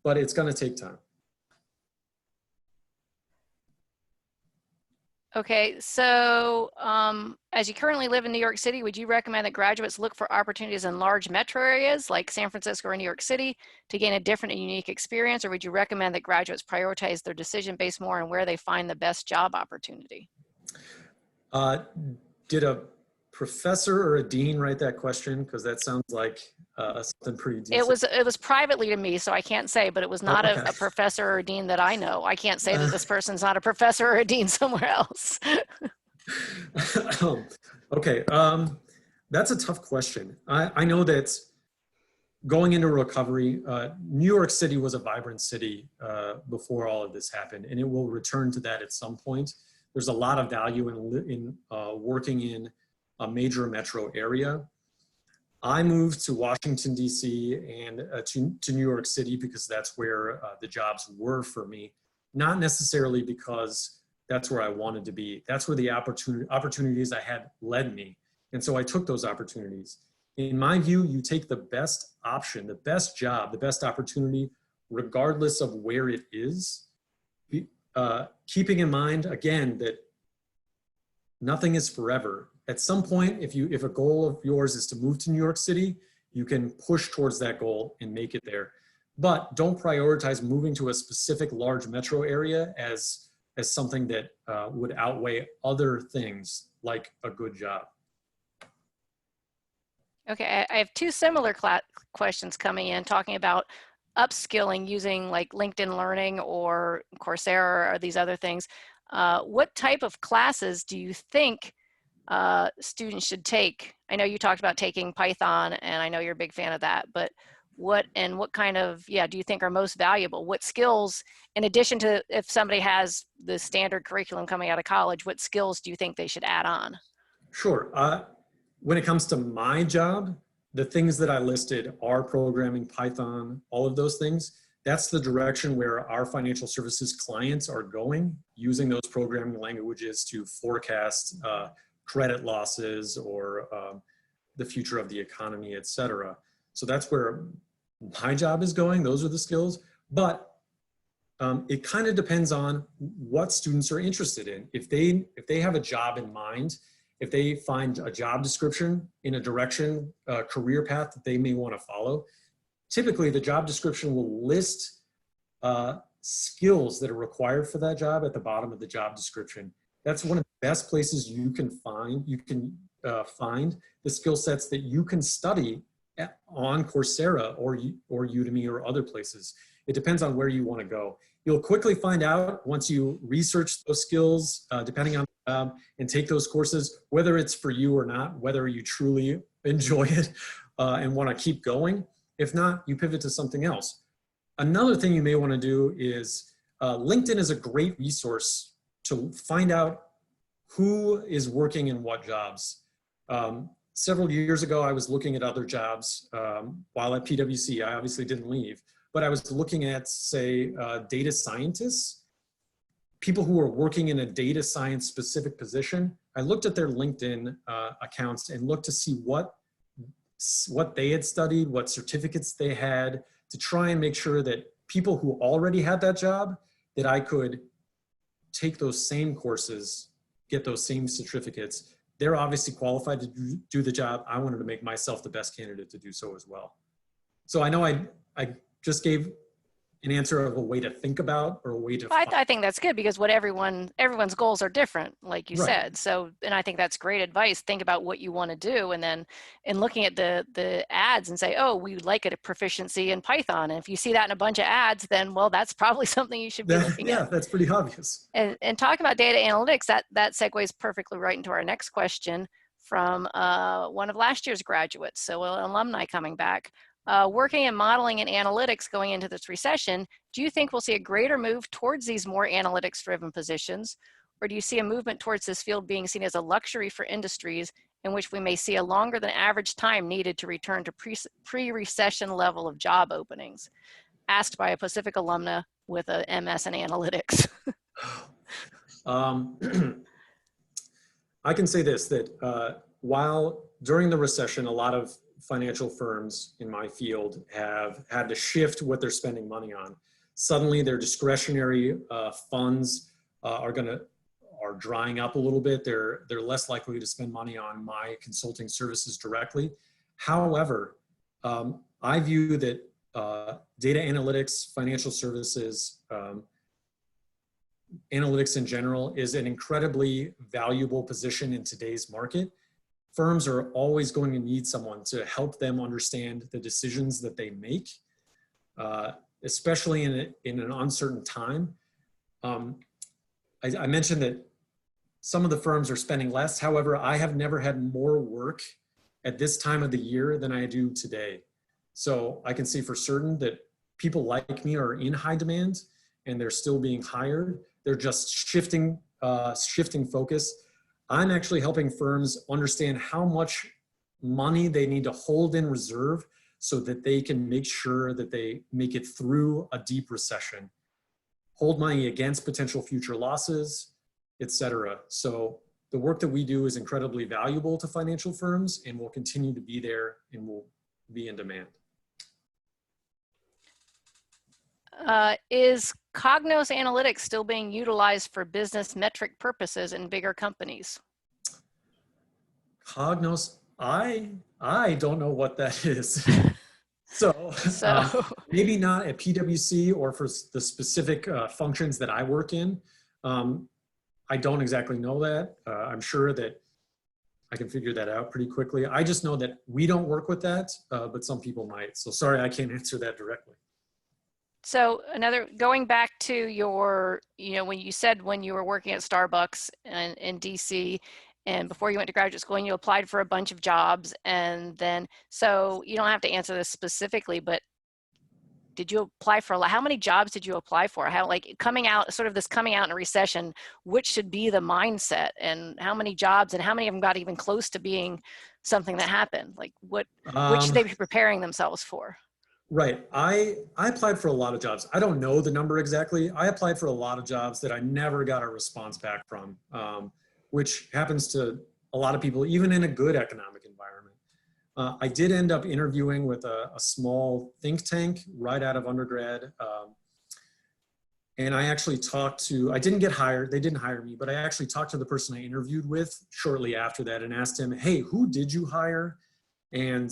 but it's gonna take time. Okay, so as you currently live in New York City, would you recommend that graduates look for opportunities in large metro areas like San Francisco or New York City to gain a different and unique experience, or would you recommend that graduates prioritize their decision based more on where they find the best job opportunity? Did a professor or a dean write that question? Because that sounds like something pretty decent. It was privately to me, so I can't say, but it was not a professor or a dean that I know. I can't say that this person's not a professor or a dean somewhere else. Okay, that's a tough question. I know that going into recovery, New York City was a vibrant city before all of this happened, and it will return to that at some point. There's a lot of value in working in a major metro area. I moved to Washington, D.C. and to New York City because that's where the jobs were for me, not necessarily because that's where I wanted to be. That's where the opportunities I had led me. And so I took those opportunities. In my view, you take the best option, the best job, the best opportunity, regardless of where it is, keeping in mind, again, that nothing is forever. At some point, if a goal of yours is to move to New York City, you can push towards that goal and make it there. But don't prioritize moving to a specific large metro area as something that would outweigh other things like a good job. Okay, I have two similar questions coming in talking about upskilling using like LinkedIn Learning or Coursera or these other things. What type of classes do you think students should take? I know you talked about taking Python, and I know you're a big fan of that, but what kind of, do you think are most valuable? What skills, in addition to if somebody has the standard curriculum coming out of college, what skills do you think they should add on? Sure. When it comes to my job, the things that I listed are programming, Python, all of those things. That's the direction where our financial services clients are going, using those programming languages to forecast credit losses or the future of the economy, et cetera. So that's where my job is going. Those are the skills. But it kind of depends on what students are interested in. If they have a job in mind, if they find a job description in a direction, a career path that they may want to follow, typically the job description will list skills that are required for that job at the bottom of the job description. That's one of the best places you can find the skill sets that you can study on Coursera or Udemy or other places. It depends on where you want to go. You'll quickly find out once you research those skills, depending on and take those courses, whether it's for you or not, whether you truly enjoy it and want to keep going. If not, you pivot to something else. Another thing you may want to do is LinkedIn is a great resource to find out who is working in what jobs. Several years ago, I was looking at other jobs while at PwC. I obviously didn't leave, but I was looking at, say, data scientists, people who are working in a data science specific position. I looked at their LinkedIn accounts and looked to see what they had studied, what certificates they had, to try and make sure that people who already had that job, that I could take those same courses, get those same certificates. They're obviously qualified to do the job. I wanted to make myself the best candidate to do so as well. So I know I just gave an answer of a way to think about or a way to I think that's good because what everyone's goals are different, like you said. So, and I think that's great advice. Think about what you want to do, and then in looking at the ads and say, oh, we would like a proficiency in Python. And if you see that in a bunch of ads, then well, that's probably something you should be looking at. Yeah, that's pretty obvious. And talking about data analytics, that segues perfectly right into our next question from one of last year's graduates. So an alumni coming back. Working in modeling and analytics going into this recession, do you think we'll see a greater move towards these more analytics-driven positions? Or do you see a movement towards this field being seen as a luxury for industries in which we may see a longer than average time needed to return to pre-recession level of job openings? Asked by a Pacific alumna with a MS in analytics. I can say this, that while during the recession, a lot of financial firms in my field have had to shift what they're spending money on. Suddenly their discretionary funds are drying up a little bit. They're less likely to spend money on my consulting services directly. However, I view that data analytics, financial services, analytics in general is an incredibly valuable position in today's market. Firms are always going to need someone to help them understand the decisions that they make, especially in an uncertain time. I mentioned that some of the firms are spending less. However, I have never had more work at this time of the year than I do today. So I can say for certain that people like me are in high demand and they're still being hired. They're just shifting focus. I'm actually helping firms understand how much money they need to hold in reserve so that they can make sure that they make it through a deep recession, hold money against potential future losses, etc. So the work that we do is incredibly valuable to financial firms and will continue to be there and will be in demand. Is Cognos Analytics still being utilized for business metric purposes in bigger companies? Cognos, I don't know what that is. So maybe not at PwC or for the specific functions that I work in. I don't exactly know that. I'm sure that I can figure that out pretty quickly. I just know that we don't work with that, but some people might. So sorry, I can't answer that directly. So going back to your, when you said when you were working at Starbucks in DC and before you went to graduate school and you applied for a bunch of jobs, and then, so you don't have to answer this specifically, but did you apply for, how many jobs did you apply for? How, coming out in a recession, which should be the mindset, and how many jobs and how many of them got even close to being something that happened? What should they be preparing themselves for? Right. I applied for a lot of jobs. I don't know the number exactly. I applied for a lot of jobs that I never got a response back from, which happens to a lot of people, even in a good economic environment. I did end up interviewing with a small think tank right out of undergrad. And I actually I didn't get hired, they didn't hire me, but I actually talked to the person I interviewed with shortly after that and asked him, hey, who did you hire? And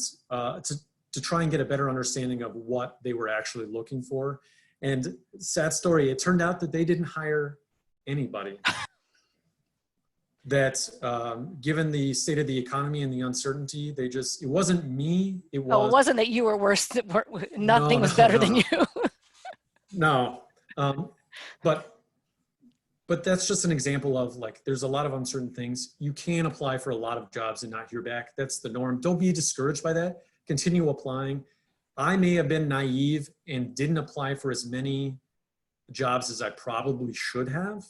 to try and get a better understanding of what they were actually looking for. And sad story, it turned out that they didn't hire anybody. That given the state of the economy and the uncertainty, it wasn't me, it was— Oh, it wasn't that you were worse, nothing was better than you. No, but that's just an example of there's a lot of uncertain things. You can apply for a lot of jobs and not hear back. That's the norm. Don't be discouraged by that. Continue applying. I may have been naive and didn't apply for as many jobs as I probably should have.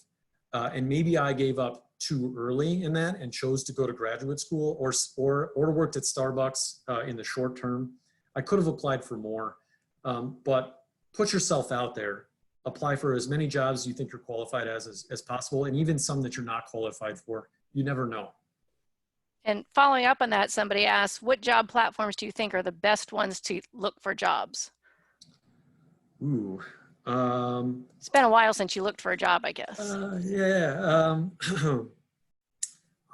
And maybe I gave up too early in that and chose to go to graduate school or worked at Starbucks in the short term. I could have applied for more, but put yourself out there. Apply for as many jobs you think you're qualified as possible, and even some that you're not qualified for. You never know. And following up on that, somebody asked, what job platforms do you think are the best ones to look for jobs? Ooh. It's been a while since you looked for a job, I guess. Yeah.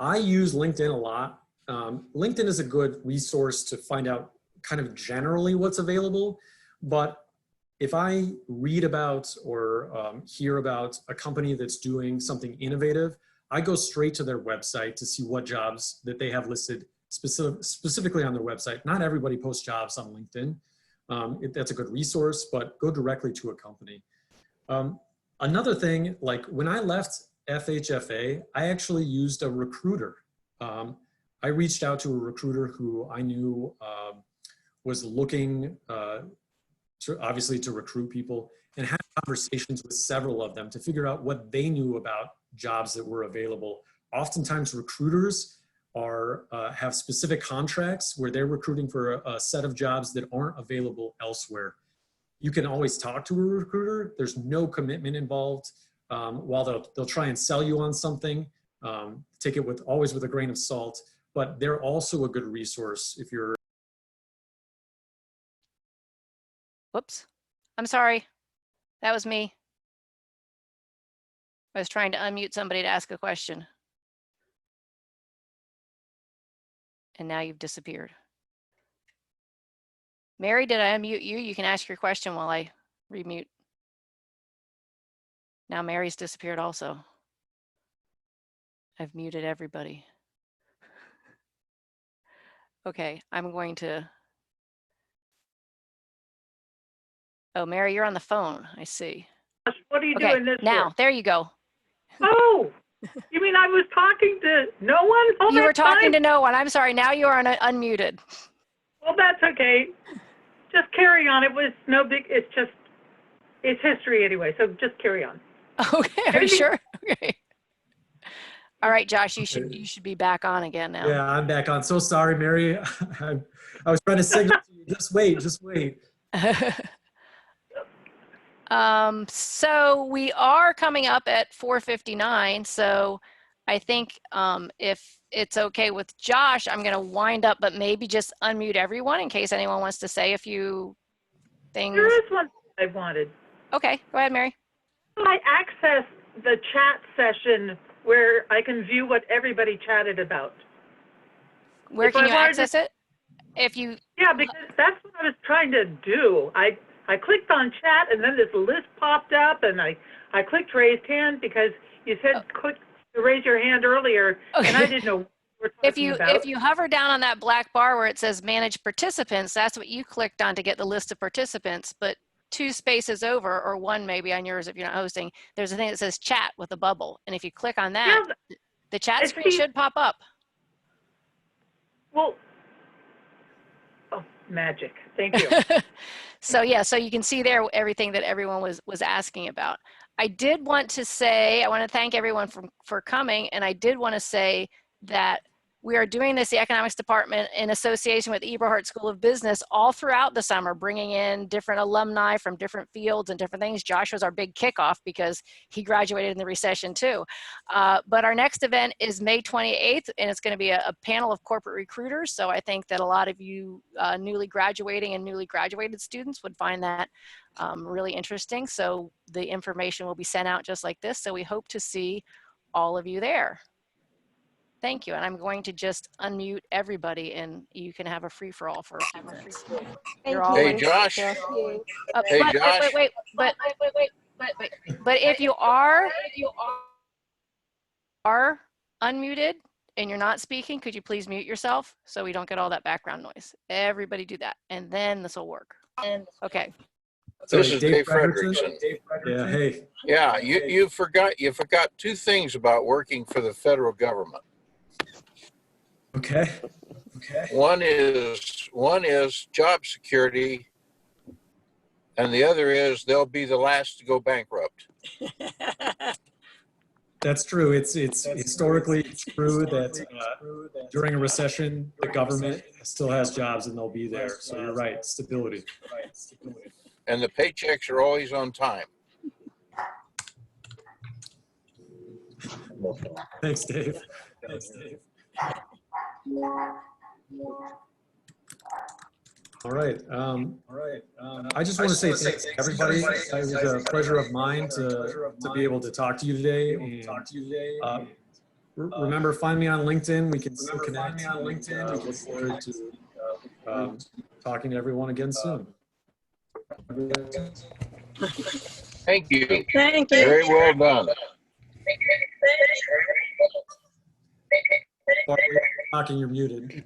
I use LinkedIn a lot. LinkedIn is a good resource to find out kind of generally what's available. But if I read about or hear about a company that's doing something innovative, I go straight to their website to see what jobs that they have listed specifically on their website. Not everybody posts jobs on LinkedIn. That's a good resource, but go directly to a company. Another thing, when I left FHFA, I actually used a recruiter. I reached out to a recruiter who I knew was looking obviously to recruit people, and had conversations with several of them to figure out what they knew about jobs that were available. Oftentimes recruiters have specific contracts where they're recruiting for a set of jobs that aren't available elsewhere. You can always talk to a recruiter. There's no commitment involved. While they'll try and sell you on something, take it always with a grain of salt, but they're also a good resource if you're. Whoops, I'm sorry. That was me. I was trying to unmute somebody to ask a question. And now you've disappeared. Mary, did I unmute you? You can ask your question while I remute. Now Mary's disappeared also. I've muted everybody. Okay, I'm going to. Oh, Mary, you're on the phone. I see. What are you Okay, doing this now, for? there you go. Oh, you mean I was talking to no one all You that were talking time? to no one. I'm sorry. Now you are unmuted. Well, that's okay. Just carry on. It was no big, it's history anyway, so just carry on. Okay, are you sure? Okay. All right, Josh, you should be back on again now. Yeah, I'm back on. So sorry, Mary. I was trying to signal to you. Just wait. So we are coming up at 4:59. So I think if it's okay with Josh, I'm going to wind up, but maybe just unmute everyone in case anyone wants to say a few things. There is one I wanted. Okay, go ahead, Mary. I access the chat session where I can view what everybody chatted about. Where If can I you wanted access to- it? If you. Yeah, because that's what I was trying to do. I clicked on chat and then this list popped up and I clicked raised hand because you said click to raise your hand earlier, Okay. and I didn't know what we're talking about. If you hover down on that black bar where it says manage participants, that's what you clicked on to get the list of participants, but 2 spaces over, or 1 maybe on yours if you're not hosting, there's a thing that says chat with a bubble. And if you click on that, Yeah, the chat screen should pop up. well, oh, magic. Thank you. So yeah, so you can see there everything that everyone was asking about. I did want to say, I want to thank everyone for coming, and I did want to say that we are doing this, the economics department, in association with Eberhart School of Business all throughout the summer, bringing in different alumni from different fields and different things. Josh was our big kickoff because he graduated in the recession too. But our next event is May 28th, and it's going to be a panel of corporate recruiters. So I think that a lot of you newly graduating and newly graduated students would find that really interesting. So the information will be sent out just like this. So we hope to see all of you there. Thank you. And I'm going to just unmute everybody and you can have a free-for-all for a few minutes. Hey, Josh. Hey, Josh. But if you are unmuted and you're not speaking, could you please mute yourself so we don't get all that background noise? Everybody do that, and then this will work. Okay. This is Dave Frederickson. Yeah, hey. Yeah, you forgot 2 things about working for the federal government. Okay. One is job security, and the other is they'll be the last to go bankrupt. That's true. It's historically true that during a recession, the government still has jobs and they'll be there. So you're right, stability. And the paychecks are always on time. Thanks, Dave. All right. I just want to say thanks to everybody. It was a pleasure of mine to be able to talk to you today. And, remember, find me on LinkedIn. We can still connect. I look forward to talking to everyone again soon. Thank you. Thank you. Very well done. Sorry, you're talking, you're muted.